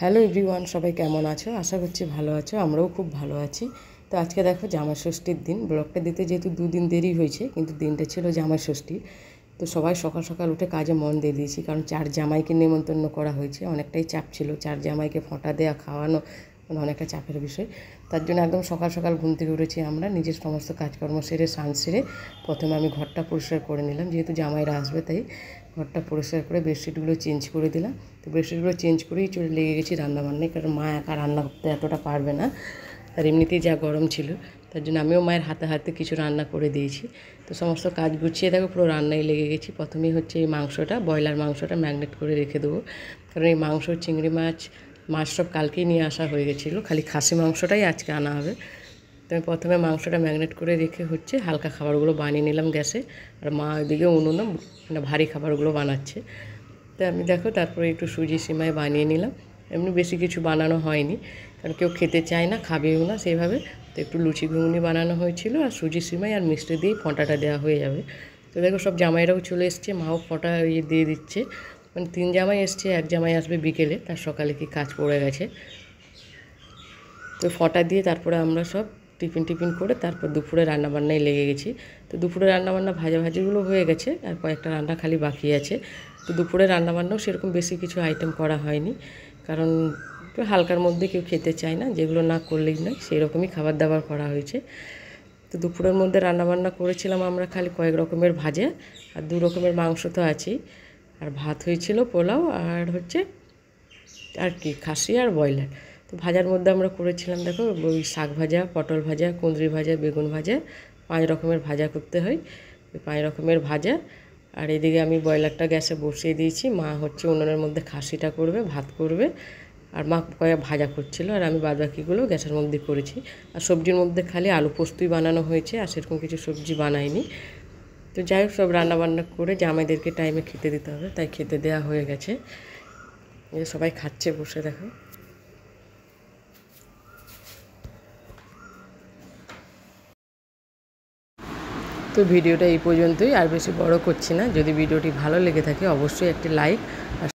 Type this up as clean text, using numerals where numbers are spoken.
Hello everyone, সবাই কেমন আছো? আশা করছি ভালো আছো। আমরাও খুব ভালো আছি। তো আজকে দেখো জামাই ষষ্ঠীর দিন। ব্লগটা দিতে যেহেতু দুদিন দেরি হয়েছে, কিন্তু দিনটা ছিল জামাই ষষ্ঠী। তো সবাই সকাল সকাল উঠে কাজে মন দিয়ে দিয়েছি, কারণ 4 জামাইকে নেমন্তন্ন করা হয়েছে। অনেকটাই চাপ ছিল, 4 জামাইকে ফোঁটা দেওয়া, খাওয়ানো, মানে অনেকটা চাপের বিষয়। তার জন্য একদম সকাল সকাল ঘুম থেকে উঠেছি আমরা, নিজের সমস্ত কাজকর্ম সেরে স্নান সেরে প্রথমে আমি ঘরটা পরিষ্কার করে নিলাম, যেহেতু জামাইরা আসবে তাই ঘরটা পরিষ্কার করে বেডশিটগুলো চেঞ্জ করে দিলাম। তো বেডশিটগুলো চেঞ্জ করেই চলে লেগে গেছি রান্নাবান্নায়, কারণ মা একা রান্না করতে এতটা পারবে না, আর এমনিতেই যা গরম ছিল, তার জন্য আমিও মায়ের হাতে হাতে কিছু রান্না করে দিয়েছি। তো সমস্ত কাজ গুছিয়ে দেখো পুরো রান্নায় লেগে গেছি। প্রথমেই হচ্ছে এই মাংসটা, ব্রয়লার মাংসটা ম্যারিনেট করে রেখে দেবো, কারণ এই মাংস, চিংড়ি মাছ সব কালকেই নিয়ে আসা হয়ে গেছিলো, খালি খাসি মাংসটাই আজকে আনা হবে। তো আমি প্রথমে মাংসটা ম্যারিনেট করে রেখে হচ্ছে হালকা খাবারগুলো বানিয়ে নিলাম গ্যাসে, আর মা ওইদিকে উনুনে মানে ভারী খাবারগুলো বানাচ্ছে। তো আমি দেখো তারপরে একটু সুজি সিমাই বানিয়ে নিলাম। এমনি বেশি কিছু বানানো হয়নি, কারণ কেউ খেতে চায় না, খাবেও না সেইভাবে। তো একটু লুচি ঘুগনি বানানো হয়েছিল, আর সুজি সিমাই আর মিষ্টি দিয়েই ফোঁটাটা দেওয়া হয়ে যাবে। তো দেখো সব জামাইরাও চলে এসছে, মাও ফোঁটা দিয়ে দিচ্ছে। মানে 3 জামাই এসছে, 1 জামাই আসবে বিকেলে, তার সকালে কি কাজ পড়ে গেছে। তো ফোঁটা দিয়ে তারপরে আমরা সব টিফিন করে তারপর দুপুরে রান্নাবান্নায় লেগে গেছি। তো দুপুরে রান্নাবান্না ভাজাভাজিগুলো হয়ে গেছে, আর কয়েকটা রান্না খালি বাকি আছে। তো দুপুরে রান্নাবান্নাও সেরকম বেশি কিছু আইটেম করা হয়নি, কারণ একটু হালকার মধ্যে কেউ খেতে চায় না, যেগুলো না করলেই নয় সেই রকমই খাবার দাবার করা হয়েছে। তো দুপুরের মধ্যে রান্নাবান্না করেছিলাম আমরা খালি কয়েক রকমের ভাজা, আর 2 রকমের মাংস তো আছেই, আর ভাত হয়েছিল, পোলাও, আর হচ্ছে আর কি খাসি আর ব্রয়লার। তো ভাজার মধ্যে আমরা করেছিলাম দেখো ওই শাক ভাজা, পটল ভাজা, কুঁদরি ভাজা, বেগুন ভাজা, 5 রকমের ভাজা করতে হয়, ওই 5 রকমের ভাজা। আর এদিকে আমি ব্রয়লারটা গ্যাসে বসিয়ে দিয়েছি, মা হচ্ছে উনুনের মধ্যে খাসিটা করবে, ভাত করবে, আর মা কয়েক ভাজা করছিল, আর আমি বাদবাকিগুলো গ্যাসের মধ্যে করেছি। আর সবজির মধ্যে খালি আলু পোস্তই বানানো হয়েছে, আর সেরকম কিছু সবজি বানাইনি। তো যাই হোক, সব রান্নাবান্না করে জামাইদেরকে টাইমে খেতে দিতে হবে, তাই খেতে দেওয়া হয়ে গেছে। এই সবাই খাচ্ছে বসে দেখো। তো ভিডিওটা এই পর্যন্তই, আর বেশি বড় করছি না। যদি ভিডিওটি ভালো লেগে থাকে অবশ্যই একটি লাইক